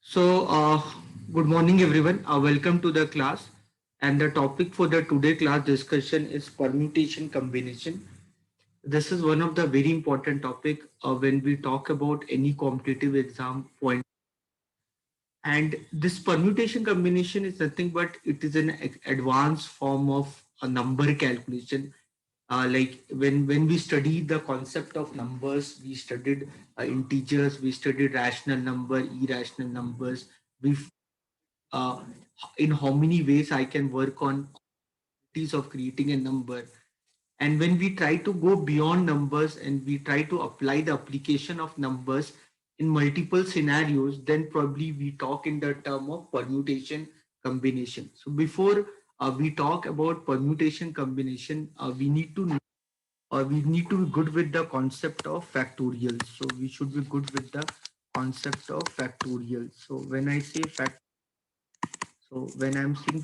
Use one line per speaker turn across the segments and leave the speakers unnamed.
So, good morning, everyone. Welcome to the class. And the topic for the today class discussion is permutation combination. This is one of the very important topic when we talk about any competitive exam point. And this permutation combination is nothing but it is an advanced form of a number calculation. Like when we study the concept of numbers, we studied integers, we studied rational number, irrational numbers. We uh, in how many ways I can work on piece of creating a number. And when we try to go beyond numbers and we try to apply the application of numbers in multiple scenarios, then probably we talk in the term of permutation combination. So before we talk about permutation combination, we need to know or we need to be good with the concept of factorial. So we should be good with the concept of factorial. So when I say so when I'm saying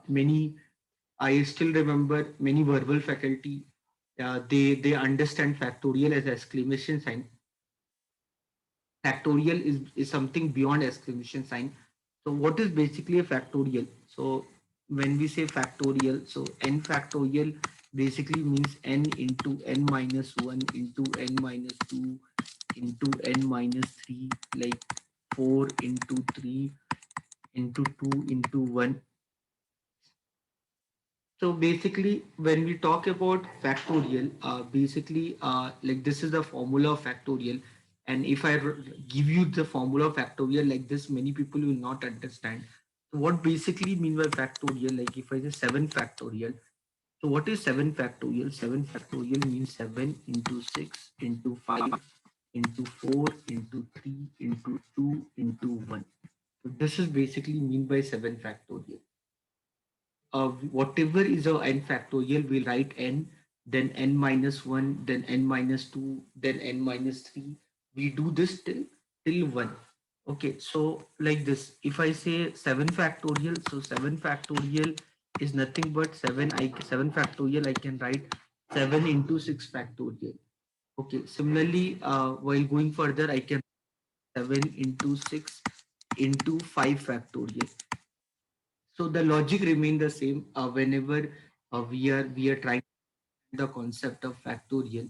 many I still remember many verbal faculty. They understand factorial as exclamation sign. Factorial is something beyond exclamation sign. So what is basically a factorial? So when we say factorial, so n factorial basically means n into n minus 1 into n minus 2 into n minus 3, like 4 into 3 into 2 into 1. So basically, when we talk about factorial, like this is the formula of factorial. And if give you the formula of factorial like this, many people will not understand. So what basically mean by factorial? Like if I say 7 factorial, so what is 7 factorial? 7 factorial means 7 into 6 into 5 into 4 into 3 into 2 into 1. So this is basically mean by 7 factorial. Whatever is a n factorial, we'll write n, then n minus 1, then n minus 2, then n minus 3. We do this till 1. Okay, so like this, if I say 7 factorial, so 7 factorial is nothing but 7 factorial, I can write 7 into 6 factorial. Okay, similarly, while going further, I can 7 into 6 into 5 factorial. So the logic remain the same whenever we are trying the concept of factorial.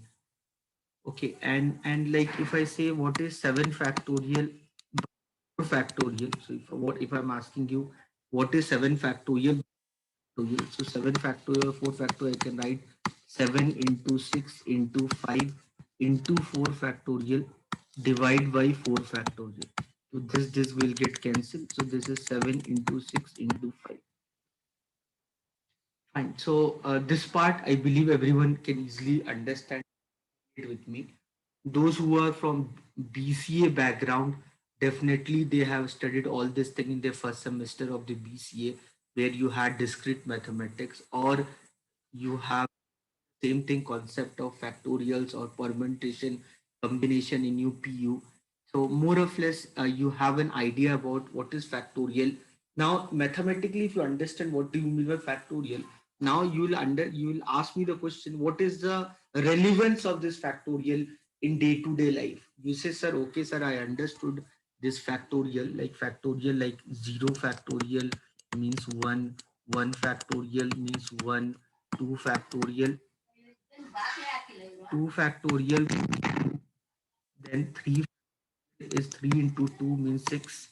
Okay, and like if I say what is 7 factorial, 4 factorial. So if I'm asking you what is 7 factorial, so 7 factorial, 4 factorial, I can write 7 into 6 into 5 into 4 factorial divide by 4 factorial. So this will get cancelled. So this is 7 into 6 into 5. Fine. So this part, I believe everyone can easily understand it with me. Those who are from BCA background, definitely they have studied all this thing in their first semester of the BCA, where you had discrete mathematics, or you have same thing concept of factorials or permutation combination in UPU. So more or less, you have an idea about what is factorial. Now, mathematically, if you understand what do you mean by factorial, now you will ask me the question: what is the relevance of this factorial in day-to-day life? You say, sir, okay, sir, I understood this factorial, like 0 factorial means one, 1 factorial means one, 2 factorial, 2 factorial, then 3 is 3 into 2 means 6,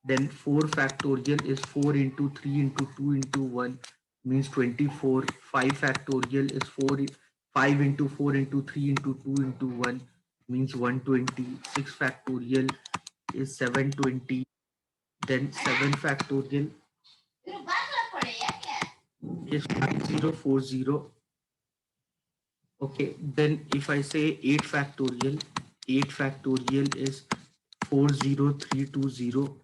then 4 factorial is 4 into 3 into 2 into 1 means 24, 5 factorial is 5 into 4 into 3 into 2 into 1 means 120, 6 factorial is 720, then 7 factorial is 5040. Okay, then if I say 8 factorial is 40320.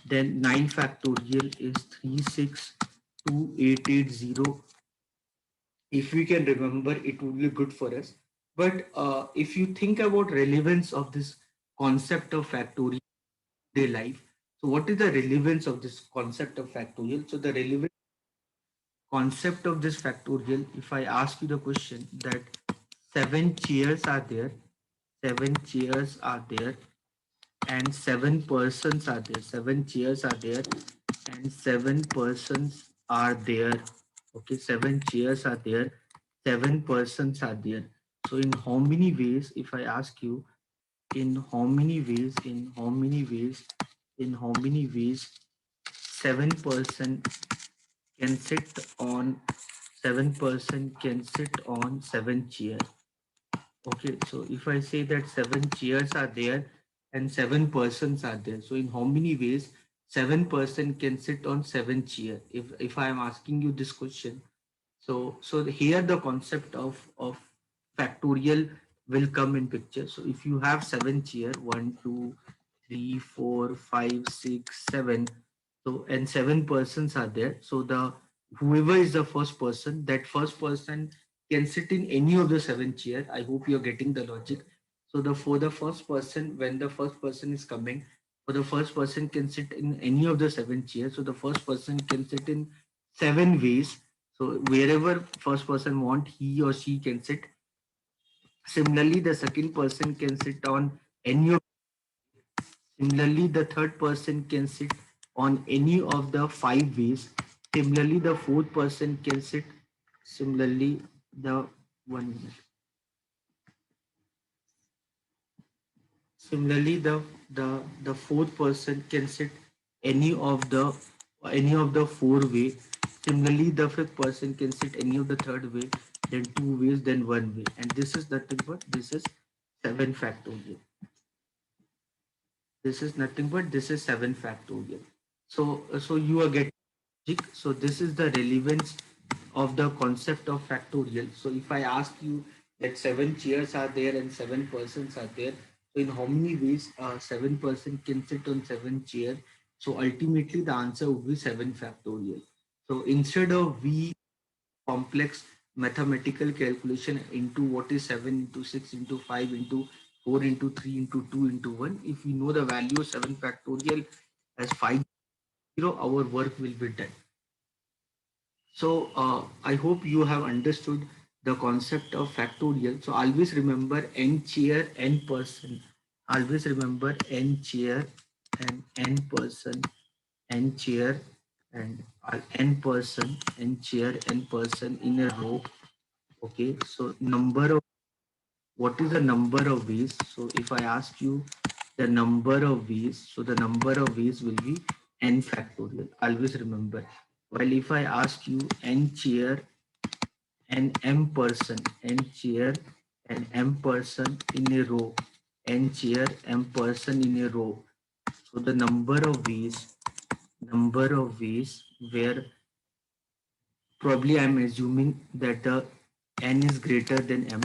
Then 9 factorial is 362880. If we can remember, it would be good for us. But if you think about relevance of this concept of factorial in day life, so what is the relevance of this concept of factorial? So the relevant concept of this factorial, if I ask you the question that 7 chairs are there, 7 chairs are there, and 7 persons are there. 7 chairs are there and 7 persons are there. Okay, 7 chairs are there. 7 persons are there. So in how many ways, if I ask you, in how many ways, in how many ways 7% can sit on 7% can sit on 7 chairs. Okay, so if I say that 7 chairs are there and 7 persons are there, so in how many ways 7% can sit on 7 chairs? If I am asking you this question, so here the concept of factorial will come in picture. So if you have 7 chair, 1, 2, 3, 4, 5, 6, 7, so and 7 persons are there. So the whoever is the first person, that first person can sit in any of the 7 chair. I hope you're getting the logic. So the for the first person, when the first person is coming, for the first person can sit in any of the 7 chairs. So the first person can sit in 7 ways. So wherever first person want, he or she can sit. Similarly, the second person can sit on any of. Similarly, the third person can sit on any of the 5 ways. Similarly, the fourth person can sit. Similarly, the 1 minute. Similarly, the fourth person can sit any of the 4 way. Similarly, the fifth person can sit any of the third way, then 2 ways, then 1 way. And this is nothing but this is 7 factorial. This is nothing but this is 7 factorial. So you are getting logic. So this is the relevance of the concept of factorial. So if I ask you that 7 chairs are there and 7 persons are there, so in how many ways 7 person can sit on 7 chair? So ultimately the answer would be 7 factorial. So instead of we complex mathematical calculation into what is 7 into 6 into 5 into 4 into 3 into 2 into 1, if we know the value of 7 factorial as 50, our work will be done. So I hope you have understood the concept of factorial. So always remember n chair, n person. Always remember n chair and n person, n chair and n person, n chair, n person in a row. Okay, so number of what is the number of ways? So if I ask you the number of ways, so the number of ways will be n factorial. Always remember. While if I ask you n chair and m person, n chair and m person in a row, n chair, m person in a row. So the number of ways where probably I'm assuming that the n is greater than m.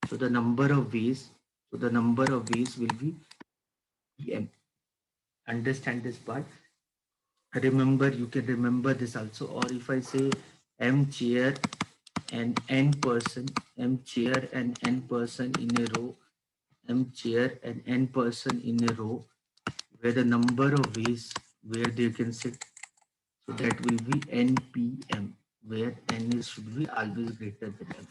So the number of ways, will be m. Understand this part. Remember, you can remember this also. Or if I say m chair and n person, m chair and n person in a row, m chair and n person in a row, where the number of ways where they can sit, so that will be npm, where n is should be always greater than m.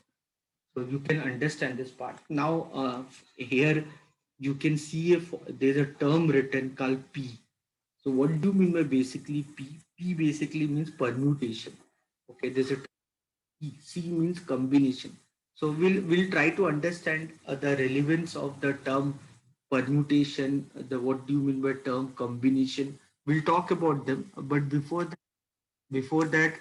So you can understand this part. Now here you can see if there's a term written called P. So what do you mean by basically P? P basically means permutation. Okay, there's a P. C means combination. So we'll try to understand the relevance of the term permutation. The what do you mean by term combination? We'll talk about them. But before that,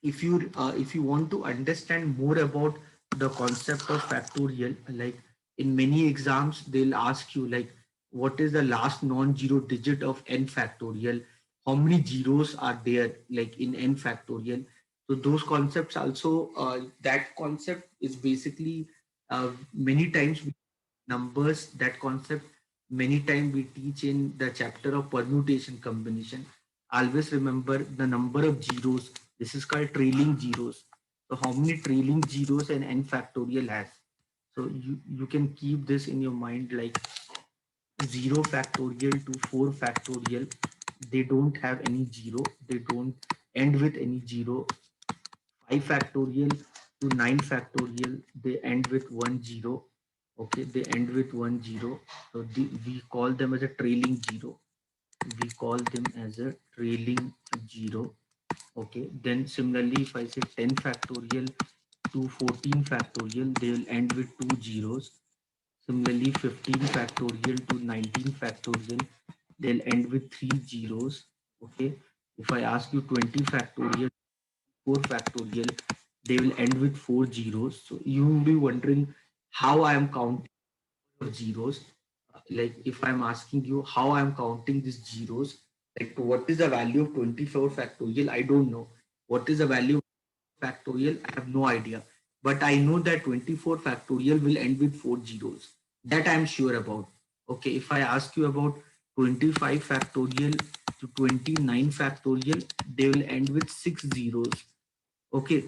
if you want to understand more about the concept of factorial, like in many exams they'll ask you like what is the last non-zero digit of n factorial, how many zeros are there like in n factorial. So those concepts also, that concept is basically many times numbers, that concept many times we teach in the chapter of permutation combination. Always remember the number of zeros. This is called trailing zeros. So how many trailing zeros an n factorial has? So you can keep this in your mind like 0 factorial to 4 factorial. They don't have any zero. They don't end with any zero. 5 factorial to 9 factorial. They end with 1 zero. Okay, they end with 1 0. So we call them as a trailing zero. We call them as a trailing zero. Okay, then similarly, if I say 10 factorial to 14 factorial, they will end with two zeros. Similarly, 15 factorial to 19 factorial, they'll end with three zeros. Okay, if I ask you 20 factorial, 4 factorial, they will end with four zeros. So you will be wondering how I am counting zeros. Like if I'm asking you how I'm counting these zeros, like what is the value of 24 factorial? I don't know. What is the value of factorial? I have no idea. But I know that 24 factorial will end with four zeros. That I'm sure about. Okay, if I ask you about 25 factorial to 29 factorial, they will end with six zeros. Okay,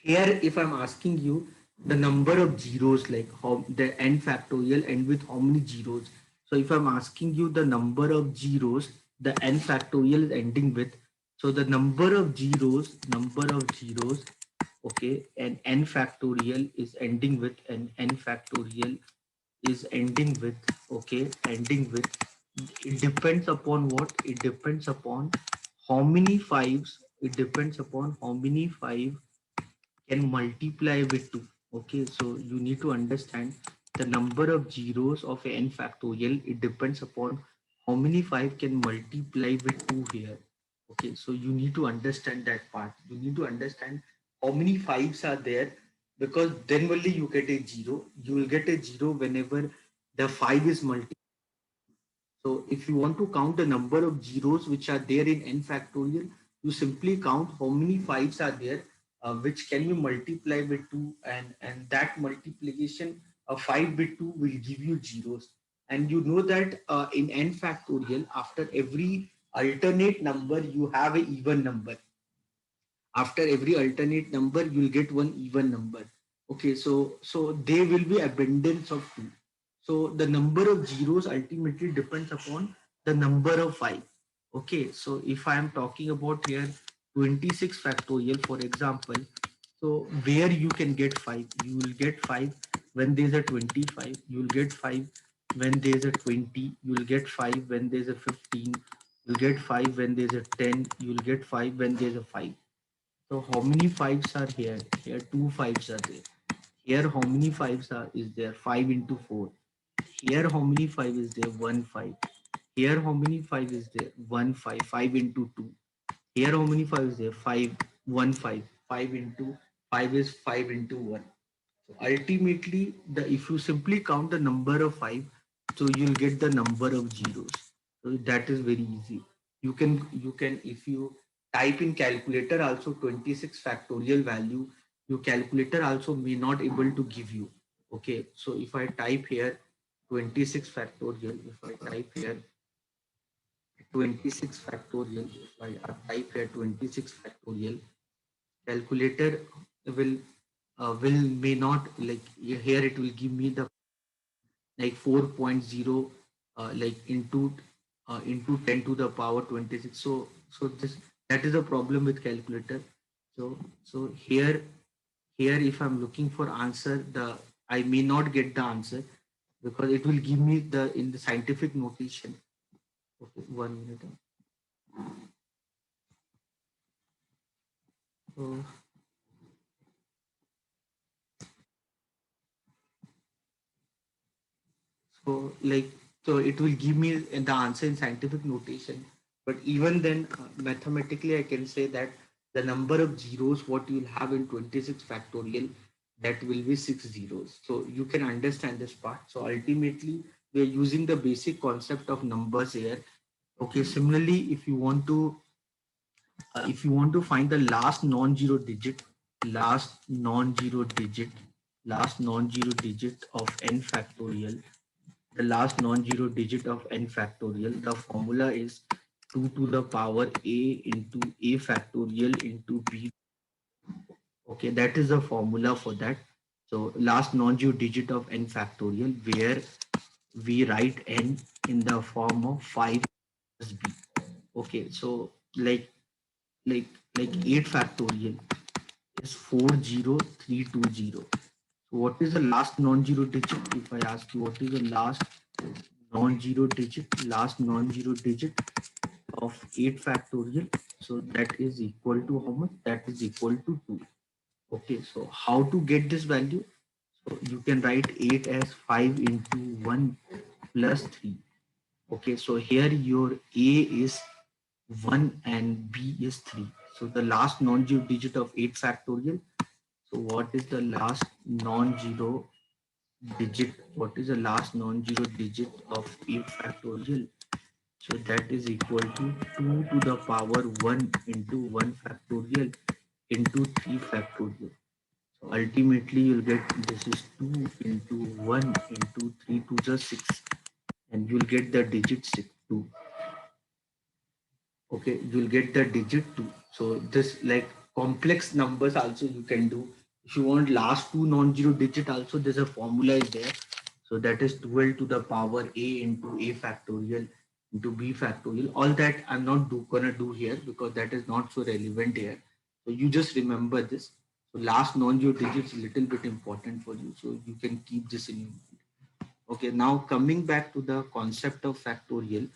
here if I'm asking you the number of zeros, like how the n factorial end with how many zeros. So if I'm asking you the number of zeros the n factorial is ending with, so the number of zeros, okay, and n factorial is ending with, and n factorial is ending with, okay, ending with, it depends upon what, it depends upon how many fives, it depends upon how many five can multiply with 2. Okay, so you need to understand the number of zeros of n factorial. It depends upon how many 5 can multiply with 2 here. Okay, so you need to understand that part. You need to understand how many 5s are there, because then only you get a 0. You will get a 0 whenever the 5 is multiplied. So if you want to count the number of zeros which are there in n factorial, you simply count how many fives are there, which can you multiply with 2, and that multiplication of 5 with 2 will give you zeros. And you know that in n factorial, after every alternate number, you have an even number. After every alternate number, you'll get one even number. Okay, so there will be abundance of 2. So the number of zeros ultimately depends upon the number of 5. Okay, so if I am talking about here 26 factorial, for example, so where you can get 5, you will get 5 when there's a 25, you will get 5 when there's a 20, you will get 5 when there's a 15, you'll get 5 when there's a 10, you'll get 5 when there's a 5. So how many fives are here? Here two fives are there. Here how many fives are is there? 5 into 4. Here how many five is there? 1 5. Here how many five is there? 1 5. 5 into 2. Here how many five is there? 5 1 5. 5 into 5 is 5 into 1. So ultimately, the if you simply count the number of 5, so you'll get the number of zeros. So that is very easy. You can if you type in calculator also 26 factorial value, your calculator also may not able to give you. Okay, so if I type here 26 factorial, if I type here 26 factorial, if I type here 26 factorial, calculator will may not, like here it will give me the like 4.0 like into 10 to the power 26. So this, that is a problem with calculator. So here if I'm looking for answer, the I may not get the answer, because it will give me the in the scientific notation. Okay, 1 minute. So So like, so it will give me the answer in scientific notation. But even then, mathematically, I can say that the number of zeros what you'll have in 26 factorial, that will be six zeros. So you can understand this part. So ultimately, we are using the basic concept of numbers here. Okay. Similarly, if you want to find the last non-zero digit, last non-zero digit, last non-zero digit of n factorial, the last non-zero digit of n factorial, the formula is 2 to the power a into a factorial into b. Okay, that is the formula for that. So last non-zero digit of n factorial, where we write n in the form of 5 plus b. Okay, so like like 8 factorial is 40320. what is the last non-zero digit? If I ask you what is the last non-zero digit of 8 factorial, so that is equal to how much? That is equal to 2. Okay, so how to get this value? So you can write 8 as 5 into 1 plus 3. Okay, so here your A is 1 and B is 3. So the last non-zero digit of 8 factorial. So what is the last non-zero digit? What is the last non-zero digit of 8 factorial? So that is equal to 2 to the power 1 into 1 factorial into 3 factorial. So ultimately you'll get this is 2 into 1 into 3 to the 6, and you'll get the digit 6 2. Okay, you'll get the digit 2. So this like complex numbers also you can do. If you want last two non-zero digit also, there's a formula is there. So that is 12 to the power a into a factorial into b factorial. All that I'm not gonna do here because that is not so relevant here. So you just remember this. So last non-zero digit is a little bit important for you. So you can keep this in your mind. Okay, now coming back to the concept of factorial.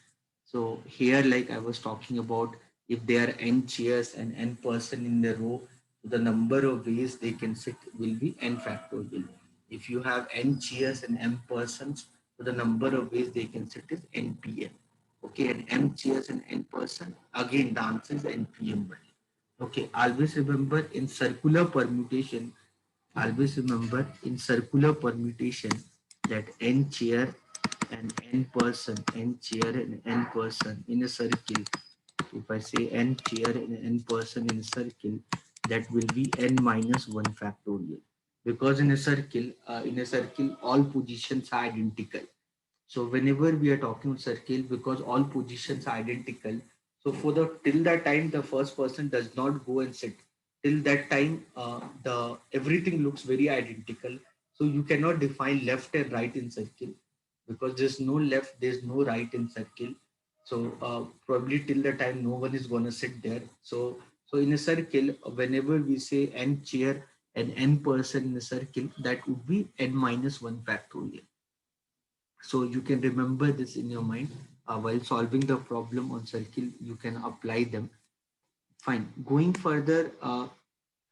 So here, like I was talking about, if there are n chairs and n person in the row, the number of ways they can sit will be n factorial. If you have n chairs and m persons, so the number of ways they can sit is npm. Okay, and m chairs and n person, again the answer is npm. Okay, always remember in circular permutation, always remember in circular permutation that n chair and n person, n chair and n person in a circle. If I say n chair and n person in a circle, that will be n minus 1 factorial. Because in a circle, all positions are identical. So whenever we are talking circle, because all positions are identical, so for the till that time the first person does not go and sit. Till that time, the everything looks very identical. So you cannot define left and right in circle because there's no left, there's no right in circle. So probably till the time no one is gonna sit there. So in a circle, whenever we say n chair and n person in a circle, that would be n minus 1 factorial. So you can remember this in your mind while solving the problem on circle. You can apply them. Fine. Going further,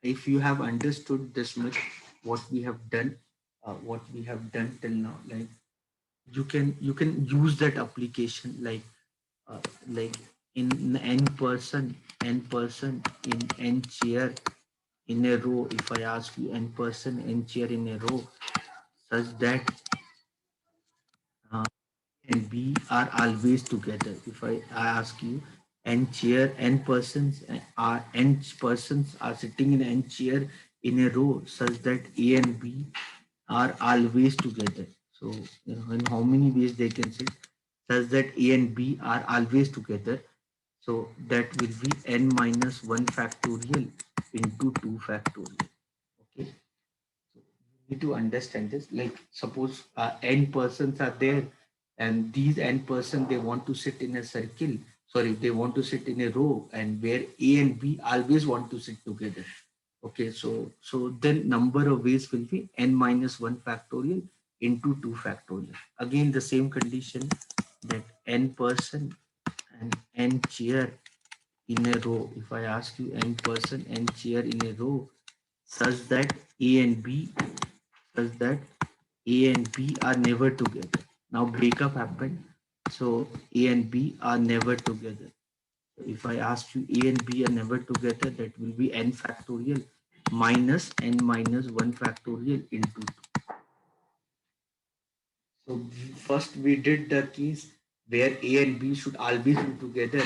if you have understood this much, what we have done till now, like you can use that application like in n person in n chair in a row. If I ask you n person n chair in a row, such that uh, and B are always together. If I ask you, n persons are sitting in n chair in a row such that A and B are always together. So in how many ways they can sit such that A and B are always together. So that will be n minus 1 factorial into 2 factorial. Okay. So you need to understand this. Like suppose n persons are there, and these n person they want to sit in a circle. Sorry, they want to sit in a row, and where A and B always want to sit together. Okay, so then number of ways will be n minus 1 factorial into 2 factorial. Again, the same condition that n person and n chair in a row. If I ask you n person n chair in a row, such that A and B such that A and B are never together. Now breakup happened, so A and B are never together. So if I ask you A and B are never together, that will be n factorial minus n minus 1 factorial into 2. So first we did the case where A and B should always be together.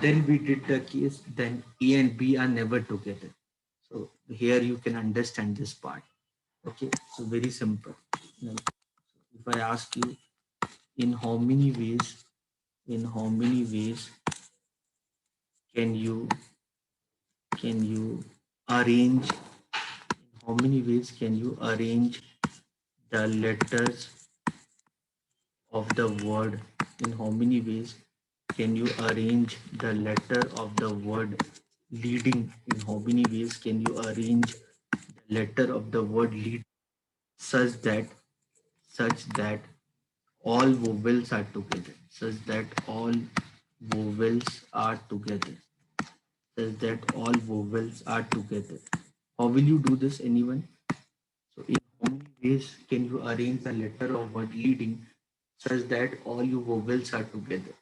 Then we did the case then A and B are never together. So here you can understand this part. Okay, so very simple. Now, if I ask you in how many ways, in how many ways can you arrange, in how many ways can you arrange the letters of the word, in how many ways can you arrange the letter of the word leading, in how many ways can you arrange the letter of the word lead such that such that all vowels are together, such that all vowels are together, such that all vowels are together. How will you do this, anyone? So in how many ways can you arrange the letter or word leading such that all your vowels are together?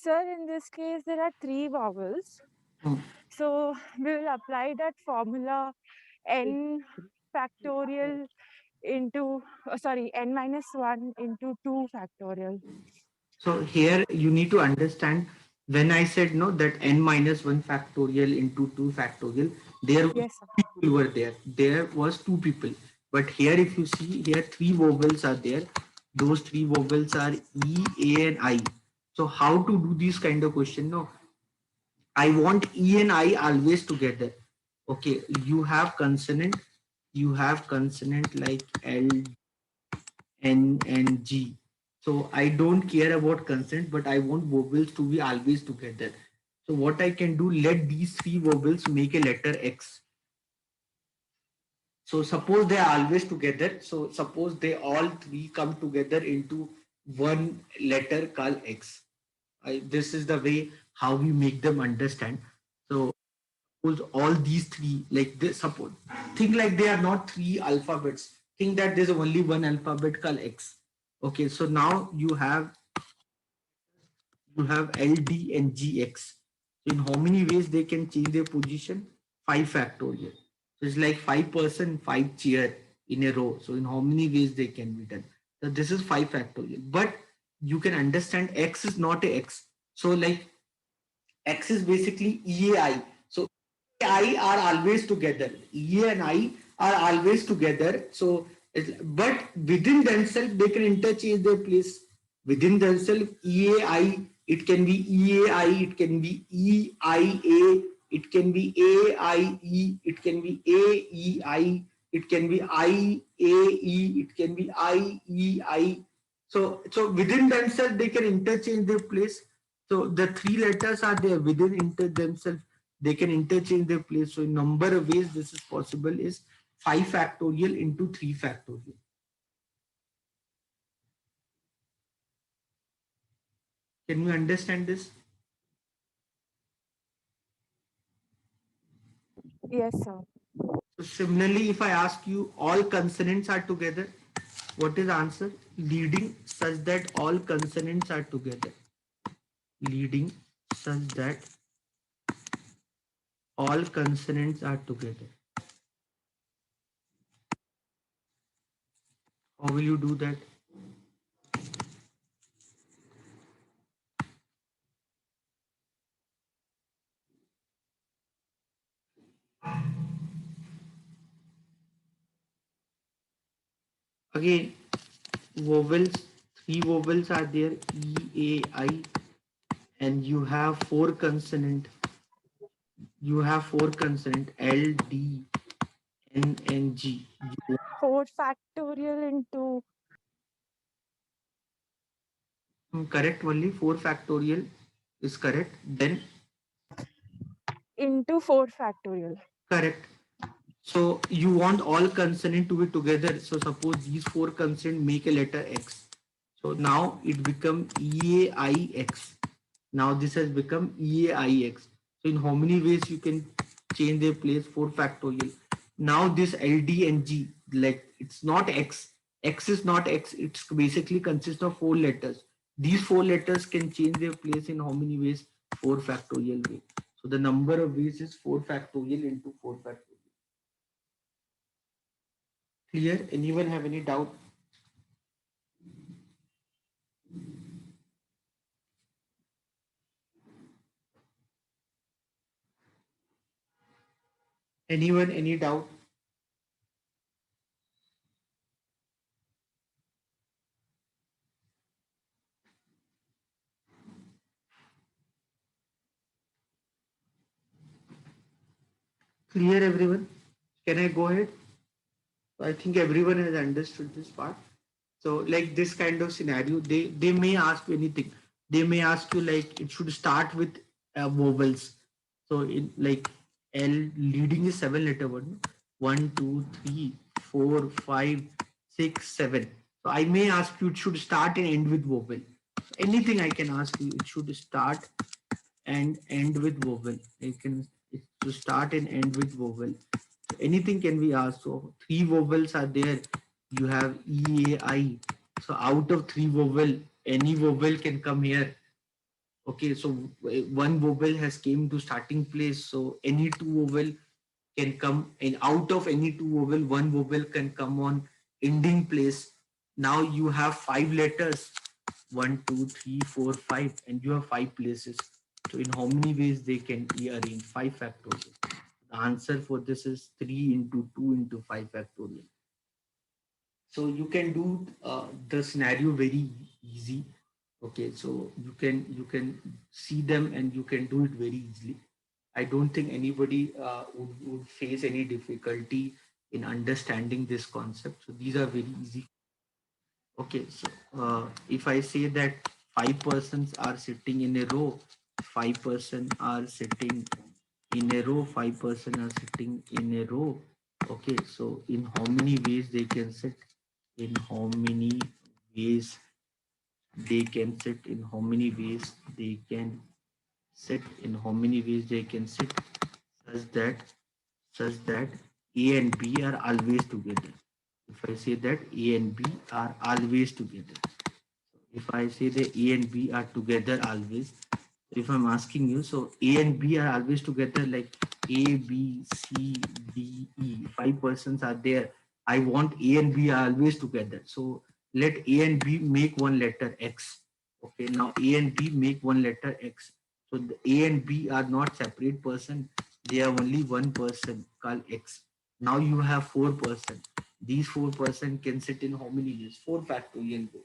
Sir, in this case, there are three vowels.
Hmm.
So we will apply that formula n factorial into, sorry, n minus 1 into 2 factorial.
So here you need to understand, when I said no that n minus 1 factorial into 2 factorial, there was
Yes, sir.
people were there. There was two people. But here if you see here three vowels are there. Those three vowels are E, A and I. So how to do this kind of question? No, I want E and I always together. Okay, you have consonant like L, N and G. So I don't care about consonant, but I want vowels to be always together. So what I can do, let these three vowels make a letter X. So suppose they are always together. So suppose they all three come together into one letter called X. This is the way how we make them understand. So suppose all these three, like this, suppose think like they are not three alphabets. Think that there's only one alphabet called X. Okay, so now you have LD and GX. So in how many ways they can change their position? 5 factorial. So it's like 5%, 5 chair in a row. So in how many ways they can be done? So this is 5 factorial. But you can understand X is not a X. So like X is basically EAI. So I are always together. E and I are always together. So, but within themselves, they can interchange their place. Within themselves, EAI, it can be EAI, it can be EIA, it can be AIE, it can be AEI, it can be IAE, it can be IEI. So within themselves, they can interchange their place. So the three letters are there within themselves. They can interchange their place. So in number of ways this is possible is 5 factorial into 3 factorial. Can you understand this?
Yes, sir.
So similarly, if I ask you all consonants are together, what is the answer? Leading such that all consonants are together. Leading such that all consonants are together. How will you do that? Again, vowels, three vowels are there, E, A, I, and you have four consonant L, D, N, and G.
4 factorial into
Correct, only 4 factorial is correct. Then
4 factorial.
correct. So you want all consonant to be together. So suppose these four consonant make a letter X. So now it become EAIX. Now this has become EAIX. So in how many ways you can change their place? 4 factorial. Now this LD and G, like it's not X. X is not X. It's basically consists of 4 letters. These 4 letters can change their place in how many ways? 4 factorial way. So the number of ways is 4 factorial into 4 factorial. Clear? Anyone have any doubt? Anyone, any doubt? Clear, everyone? Can I go ahead? I think everyone has understood this part. So, like this kind of scenario, they may ask you anything. They may ask you like it should start with vowels. So in like L leading is 7 letter word. No? 1, 2, 3, 4, 5, 6, 7. So I may ask you it should start and end with vowel. Anything I can ask you, it should start and end with vowel. It can it to start and end with vowel. So anything can be asked. So three vowels are there. You have E, A, I. So out of three vowel, any vowel can come here. Okay, so one vowel has came to starting place. So any two vowel can come, and out of any two vowel, one vowel can come on ending place. Now you have five letters, one, two, three, four, five, and you have five places. So in how many ways they can be arranged? 5 factorial. The answer for this is 3 into 2 into 5 factorial. So you can do the scenario very easy. Okay, so you can see them and you can do it very easily. I don't think anybody would face any difficulty in understanding this concept. So these are very easy. Okay, so if I say that five persons are sitting in a row, five person are sitting in a row, five person are sitting in a row. Okay, so in how many ways they can sit? In how many ways they can sit? In how many ways they can sit? In how many ways they can sit? Such that A and B are always together. If I say that A and B are always together. If I say that A and B are together always, if I'm asking you, so A and B are always together, like A, B, C, D, E. Five persons are there. I want A and B are always together. So let A and B make one letter X. Okay, now A and B make one letter X. So the A and B are not separate person. They are only one person called X. Now you have four person. These four person can sit in how many ways? Four factorial way.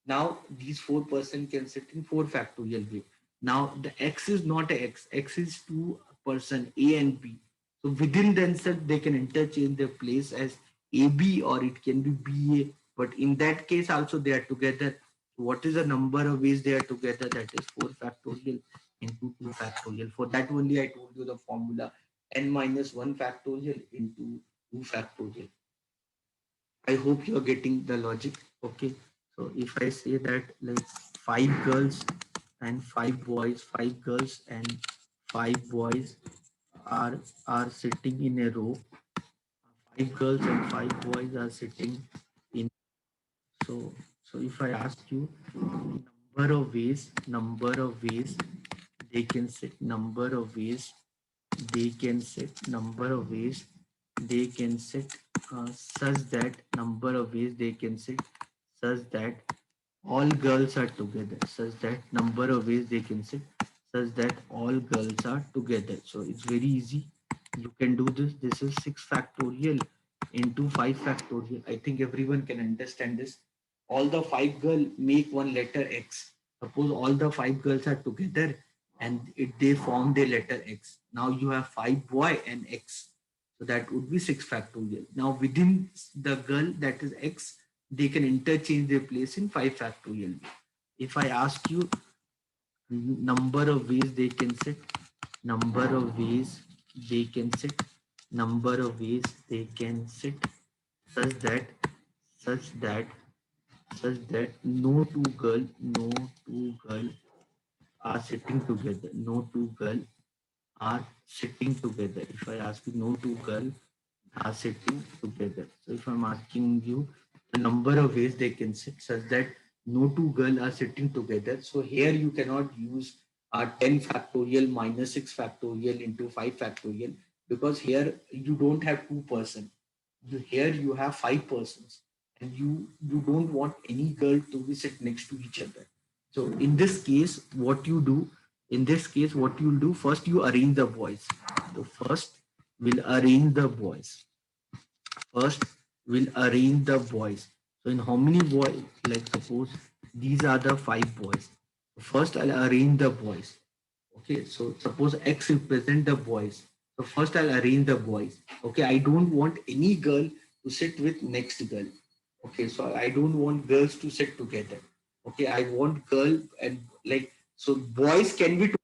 Now these four person can sit in four factorial way. Now the X is not a X. X is two person A and B. So within themselves they can interchange their place as AB or it can be BA. But in that case also they are together. What is the number of ways they are together? That is 4 factorial into 2 factorial. For that only I told you the formula n minus 1 factorial into 2 factorial. I hope you are getting the logic. Okay. So if I say that like five girls and five boys, five girls and five boys are are sitting in a row. Five girls and five boys are sitting in. So if I ask you number of ways they can sit, number of ways they can sit, number of ways they can sit, such that number of ways they can sit, such that all girls are together, such that number of ways they can sit, such that all girls are together. So it's very easy. You can do this. This is 6 factorial into 5 factorial. I think everyone can understand this. All the five girls make one letter X. Suppose all the five girls are together and they form the letter X. Now you have five boy and X. So that would be 6 factorial. Now within the girl that is X, they can interchange their place in 5 factorial. If I ask you number of ways they can sit, number of ways they can sit, number of ways they can sit, such that such that no two girl are sitting together. No two girl are sitting together. If I ask you no two girl are sitting together. So if I'm asking you the number of ways they can sit such that no two girl are sitting together. So here you cannot use 10 factorial minus 6 factorial into 5 factorial because here you don't have two person. Here you have five persons and you don't want any girl to be sit next to each other. So in this case, what you do, in this case, what you'll do, first you arrange the boys. So first we'll arrange the boys. First we'll arrange the boys. So in how many boys, like suppose these are the five boys. First I'll arrange the boys. Okay, so suppose X represent the boys. So first I'll arrange the boys. Okay, I don't want any girl to sit with next girl. Okay, so I don't want girls to sit together. Okay, I want girl and like so boys can be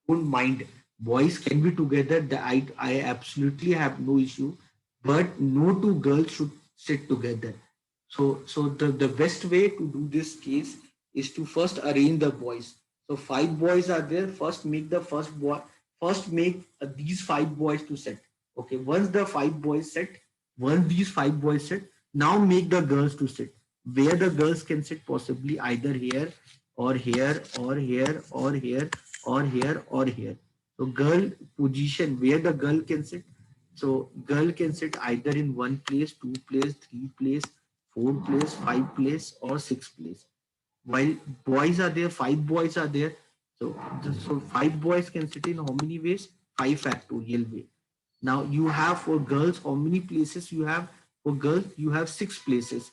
don't mind. Boys can be together. I absolutely have no issue, but no two girls should sit together. So the best way to do this case is to first arrange the boys. So five boys are there. First make the first boy. First make these five boys to sit. Okay. Once the five boys sit, once these five boys sit, now make the girls to sit. Where the girls can sit possibly either here or here or here or here or here or here. So girl position where the girl can sit. So girl can sit either in one place, two place, three place, four place, five place, or six place. While boys are there, five boys are there. So five boys can sit in how many ways? Five factorial way. Now you have for girls, how many places you have? For girls, you have six places.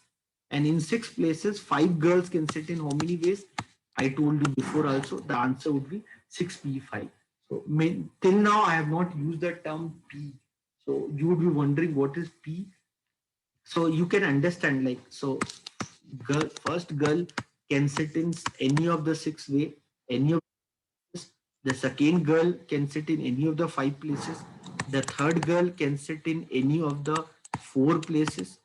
And in six places, five girls can sit in how many ways? I told you before also, the answer would be 6p5. So till now, I have not used the term p. So you would be wondering what is p. So you can understand like, so first girl can sit in any of the six way, any of the second girl can sit in any of the five places. The third girl can sit in any of the four places.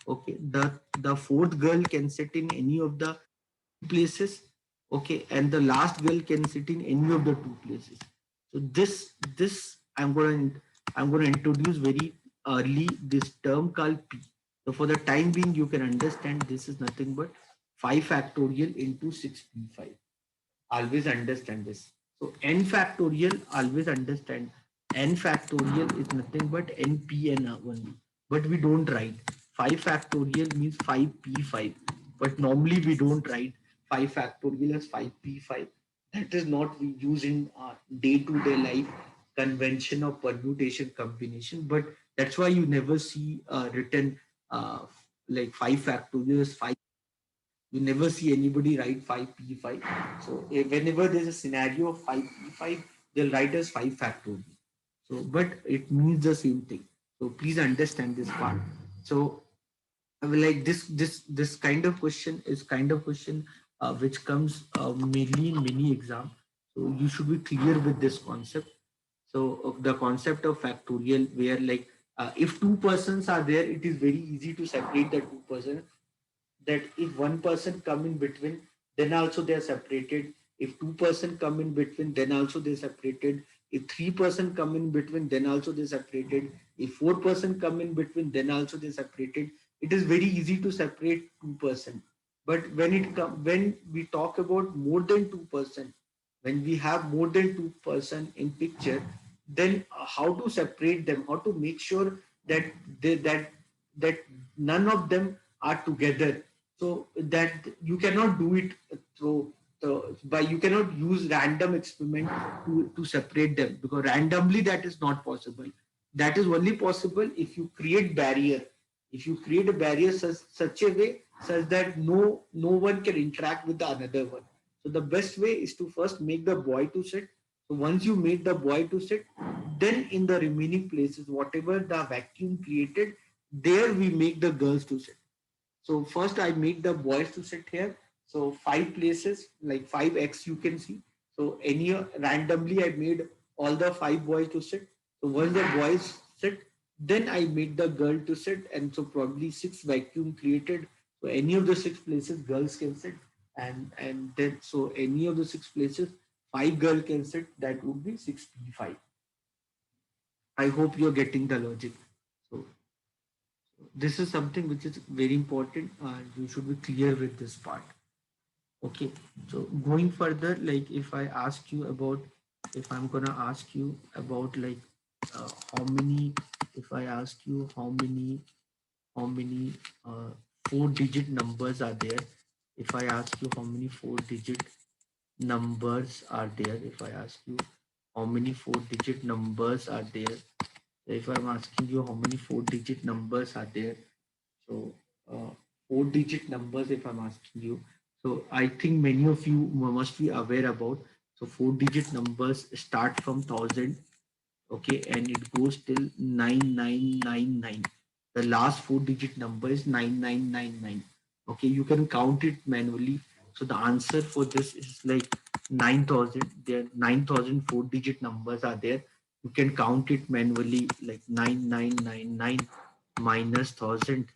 Okay. The fourth girl can sit in any of the places. Okay. And the last girl can sit in any of the two places. So this I'm gonna introduce very early this term called P. So for the time being, you can understand this is nothing but 5 factorial into 6p5. Always understand this. So n factorial, always understand n factorial is nothing but npn only. But we don't write 5 factorial means 5p5. But normally we don't write 5 factorial as 5p5. That is not we use in day-to-day life convention of permutation combination. But that's why you never see written uh, like 5 factorial is 5. You never see anybody write 5p5. So whenever there's a scenario of 5p5, they'll write as 5 factorial. So, but it means the same thing. So please understand this part. So like this kind of question is kind of question which comes mainly in many exam. So you should be clear with this concept. So the concept of factorial where like if two persons are there, it is very easy to separate the two persons, that if one person come in between, then also they are separated. If two-person come in between, then also they separated. If three-person come in between, then also they separated. If four-person come in between, then also they separated. It is very easy to separate two-person. But when we talk about more than two-person, when we have more than two-person in picture, then how to separate them? How to make sure that that none of them are together, so that you cannot do it through by you cannot use random experiment to separate them, because randomly that is not possible. That is only possible if you create barrier, if you create a barrier such a way such that no one can interact with the another one. So the best way is to first make the boy to sit. So once you make the boy to sit, then in the remaining places whatever the vacuum created, there we make the girls to sit. So first I make the boys to sit here. So five places, like 5x you can see. So any randomly I made all the five boys to sit. So once the boys sit, then I made the girl to sit, and so probably six vacuum created. So any of the six places girls can sit, and then so any of the six places five girl can sit. That would be 6p5. I hope you're getting the logic. So this is something which is very important. You should be clear with this part. Okay. So going further, like if I ask you about, if I'm gonna ask you about like how many, if I ask you how many four-digit numbers are there, if I ask you how many four-digit numbers are there, if I ask you how many four-digit numbers are there, if I'm asking you how many four-digit numbers are there, so uh, four-digit numbers, if I'm asking you, so I think many of you must be aware about. So four-digit numbers start from 1,000, okay, and it goes till 9999. The last four-digit number is 9999. Okay, you can count it manually. So the answer for this is like 9,000. There 9,000 4-digit numbers are there. You can count it manually, like 9999 minus 1,000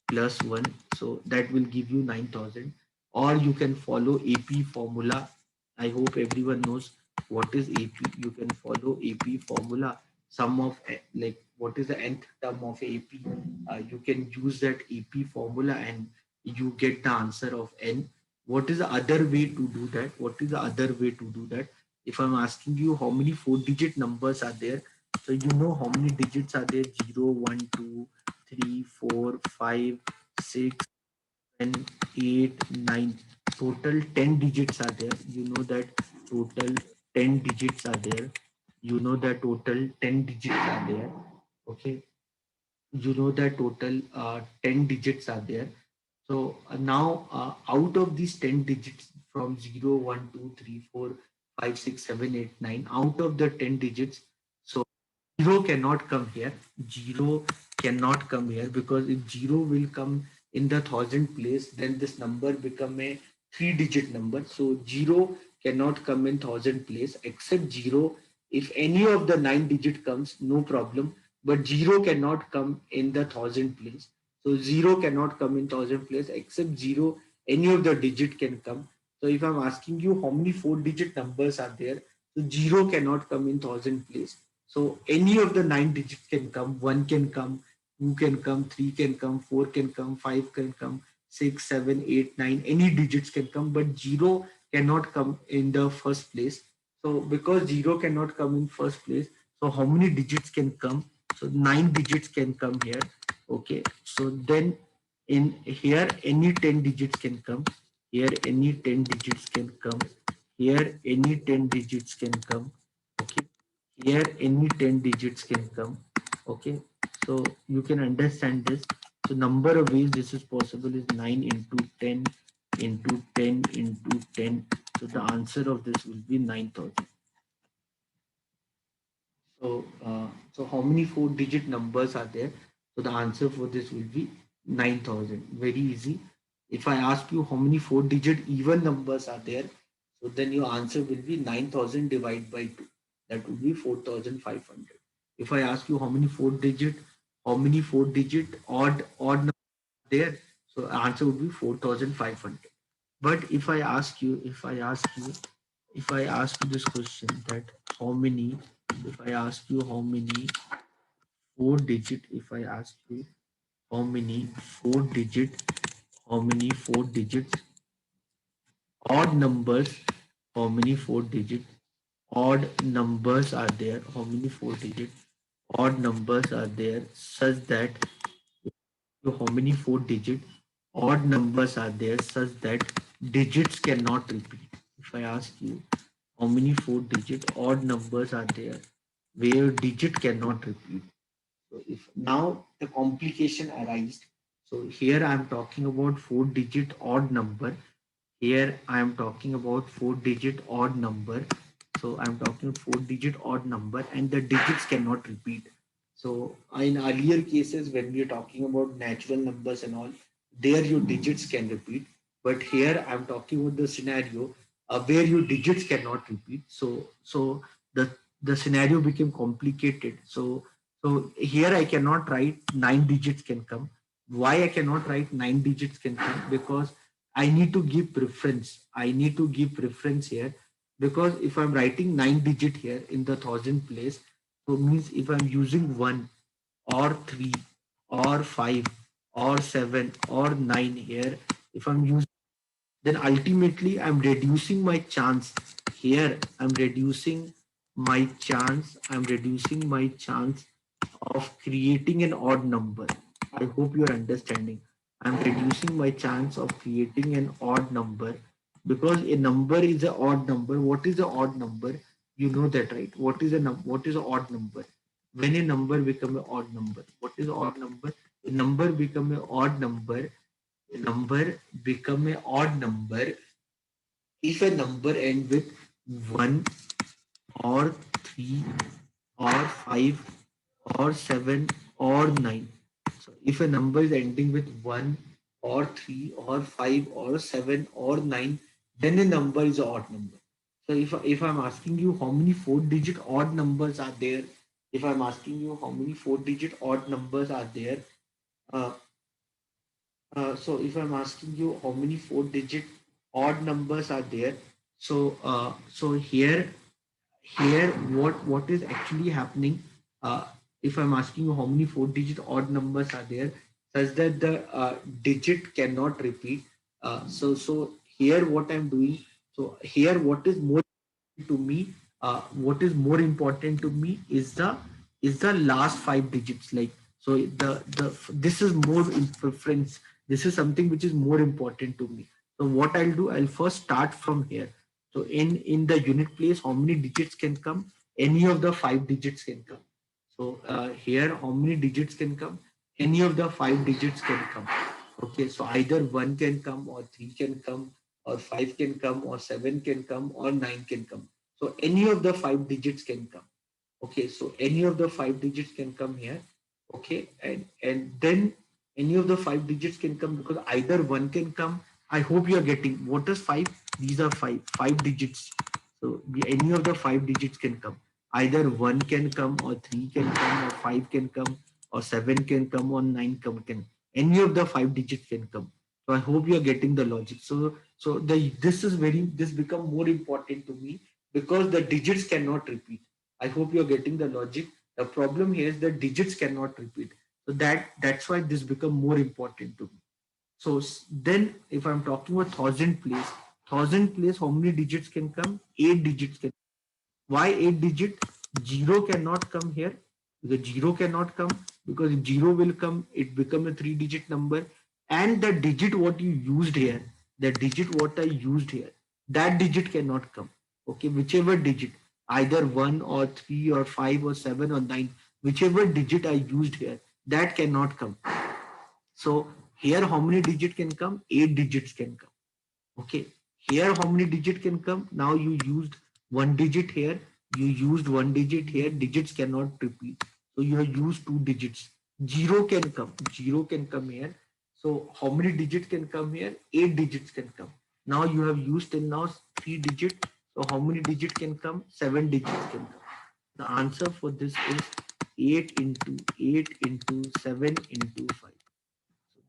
plus 1. So that will give you 9,000. Or you can follow AP formula. I hope everyone knows what is AP. You can follow AP formula. Sum of like what is the nth term of AP. You can use that AP formula and you get the answer of n. What is the other way to do that? What is the other way to do that? If I'm asking you how many 4-digit numbers are there, so you know how many digits are there: 0, 1, 2, 3, 4, 5, 6, 7, 8, 9. Total 10 digits are there. You know that total 10 digits are there. You know that total 10 digits are there. Okay. You know that total 10 digits are there. So now out of these 10 digits from 0, 1, 2, 3, 4, 5, 6, 7, 8, 9, out of the 10 digits, so 0 cannot come here. 0 cannot come here because if 0 will come in the thousand place, then this number become a 3-digit number. So 0 cannot come in thousand place except 0. If any of the 9-digit comes, no problem. But 0 cannot come in the thousand place. So 0 cannot come in thousand place except 0. Any of the digit can come. So if I'm asking you how many 4-digit numbers are there, so 0 cannot come in thousand place. So any of the 9 digits can come. 1 can come, 2 can come, 3 can come, 4 can come, 5 can come, 6, 7, 8, 9. Any digits can come, but 0 cannot come in the first place. So because 0 cannot come in first place, so how many digits can come? So 9 digits can come here. Okay. So then in here any 10 digits can come. Here any 10 digits can come. Here any 10 digits can come. Okay. Here any 10 digits can come. Okay. So you can understand this. So number of ways this is possible is 9 into 10 into 10 into 10. So the answer of this will be 9,000. So how many 4-digit numbers are there? So the answer for this will be 9,000. Very easy. If I ask you how many 4-digit even numbers are there, so then your answer will be 9,000 divided by 2. That would be 4,500. If I ask you how many 4-digit odd numbers are there, so answer would be 4,500. But if I ask you this question, that how many, if I ask you how many 4-digit, if I ask you how many 4-digit, how many 4-digit odd numbers, how many 4-digit odd numbers are there, how many 4-digit odd numbers are there, such that how many 4-digit odd numbers are there such that digits cannot repeat. If I ask you how many 4-digit odd numbers are there where digit cannot repeat. So if now the complication arises, so here I am talking about 4-digit odd number. Here I am talking about 4-digit odd number. So I'm talking 4-digit odd number and the digits cannot repeat. So in earlier cases, when we are talking about natural numbers and all, there your digits can repeat. But here I'm talking about the scenario where your digits cannot repeat. So the the scenario became complicated. So here I cannot write 9 digits can come. Why I cannot write 9 digits can come? Because I need to give preference. I need to give preference here because if I'm writing 9 digit here in the thousand place, so means if I'm using 1 or 3 or 5 or 7 or 9 here, if I'm using, then ultimately I'm reducing my chance. Here I'm reducing my chance of creating an odd number. I hope you're understanding. I'm reducing my chance of creating an odd number because a number is an odd number. What is an odd number? You know that, right? What is an odd number? When a number become an odd number, what is an odd number? A number become an odd number. A number become an odd number if a number end with 1 or 3 or 5 or 7 or 9. So if a number is ending with 1 or 3 or 5 or 7 or 9, then a number is an odd number. So if I'm asking you how many four-digit odd numbers are there, if I'm asking you how many four-digit odd numbers are there, uh, so if I'm asking you how many four-digit odd numbers are there, so here what is actually happening, uh, if I'm asking you how many four-digit odd numbers are there, such that the digit cannot repeat. So here what I'm doing, so here what is more to me, what is more important to me is the last five digits. Like, so the this is more in preference, this is something which is more important to me. So what I'll do, I'll first start from here. So in the unit place, how many digits can come? Any of the five digits can come. So here, how many digits can come? Any of the five digits can come. Okay, so either one can come, or three can come, or five can come, or seven can come, or nine can come. So any of the five digits can come. Okay, so any of the five digits can come here. Okay, and then any of the five digits can come, because either one can come. I hope you are getting what is five. These are five digits. So any of the five digits can come. Either one can come, or three can come, or five can come, or seven can come, or nine can. Any of the five digits can come. So I hope you are getting the logic. So this is very, this become more important to me, because the digits cannot repeat. I hope you're getting the logic. The problem here is that digits cannot repeat. So that's why this become more important to me. So then if I'm talking about thousand place, how many digits can come? Eight digits can. Why eight digit? Zero cannot come here, because zero cannot come, because if zero will come, it become a three-digit number. And the digit what you used here, the digit what I used here, that digit cannot come. Okay, whichever digit, either one or three or five or seven or nine, whichever digit I used here, that cannot come. So here how many digit can come? Eight digits can come. Okay, here how many digit can come? Now you used one digit here, you used one digit here, digits cannot repeat. So you have used two digits. Zero can come here. So how many digits can come here? Eight digits can come. Now you have used till now three digit. So how many digit can come? Seven digits can come. The answer for this is 8 into 7 into 5.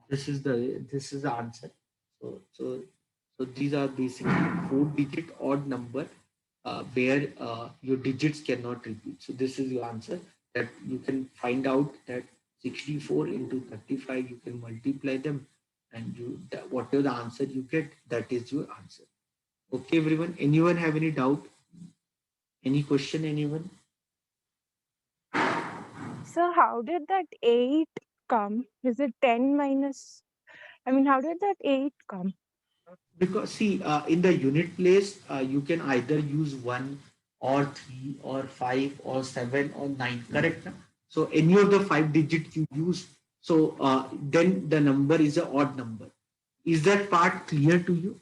This is the answer. So these are basically four-digit odd number, where your digits cannot repeat. So this is your answer, that you can find out that 64 into 35, you can multiply them, and whatever the answer you get, that is your answer. Okay, everyone. Anyone have any doubt? Any question? Anyone?
So how did that 8 come? Is it 10 minus? I mean, how did that 8 come?
Because see, in the unit place, you can either use one or three or five or seven or nine, correct? Na? So any of the five digits you use, so then the number is an odd number. Is that part clear to you?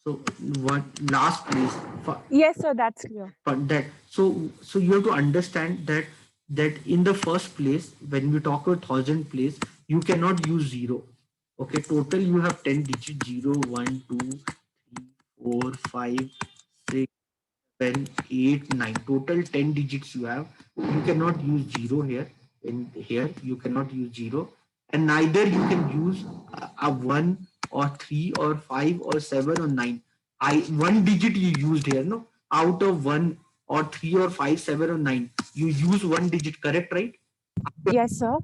So what last place for,
Yes, sir, that's clear.
for that? So you have to understand that in the first place, when we talk about thousand place, you cannot use zero. Okay, total you have 10 digits: 0, 1, 2, 3, 4, 5, 6, 7, 8, 9. Total 10 digits you have. You cannot use zero here. In here, you cannot use zero, and neither you can use a 1 or 3 or 5 or 7 or 9. One digit you used here, no? Out of 1 or 3 or 5, 7 or 9, you use one digit, correct, right?
Yes, sir.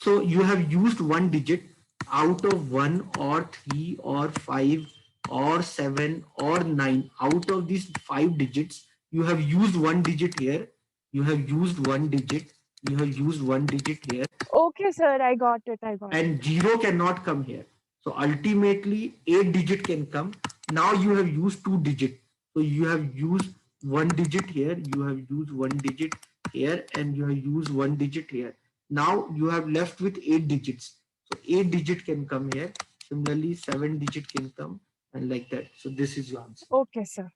So you have used one digit out of 1 or 3 or 5 or 7 or 9. Out of these five digits, you have used one digit here. You have used one digit. You have used one digit here,
Okay, sir, I got it. I got it.
and zero cannot come here. So ultimately, eight digit can come. Now you have used two digit. So you have used one digit here. You have used one digit here, and you have used one digit here. Now you have left with eight digits. So eight digit can come here. Similarly, seven digit can come, and like that. So this is your answer.
Okay, sir.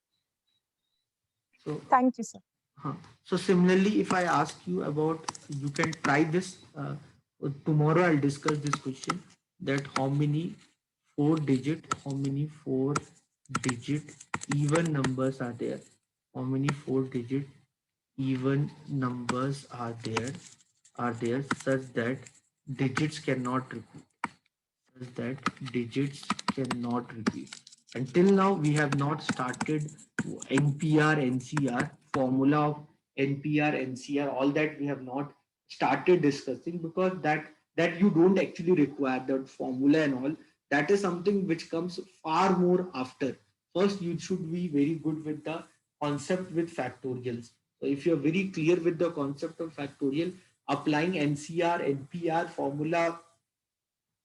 So
Thank you, sir.
So similarly, if I ask you about, you can try this. Tomorrow I'll discuss this question, that how many four digit even numbers are there. How many 4-digit even numbers are there such that digits cannot repeat. Such that digits cannot repeat. Until now, we have not started NPR, NCR, formula of NPR, NCR, all that we have not started discussing because that you don't actually require that formula and all. That is something which comes far more after. First, you should be very good with the concept with factorials. So if you're very clear with the concept of factorial, applying NCR, NPR formula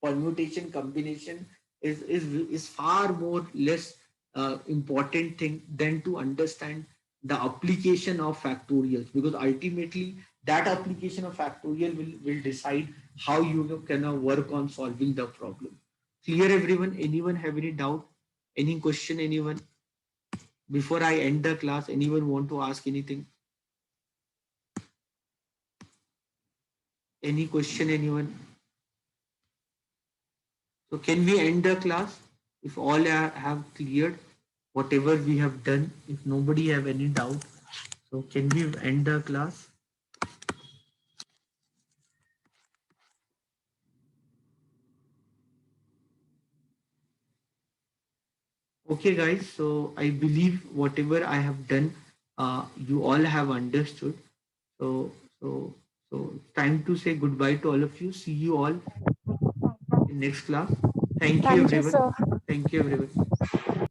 permutation combination is far more less important thing than to understand the application of factorials, because ultimately that application of factorial will decide how you can work on solving the problem. Clear everyone? Anyone have any doubt, any question? Anyone, before I end the class, anyone want to ask anything? Any question? Anyone? So can we end the class if all have cleared whatever we have done? If nobody have any doubt, so can we end the class? Okay, guys. So I believe whatever I have done, you all have understood. So so so time to say goodbye to all of you. See you all in next class. Thank you,
Thank you,
everyone.
sir.
Thank you, everyone.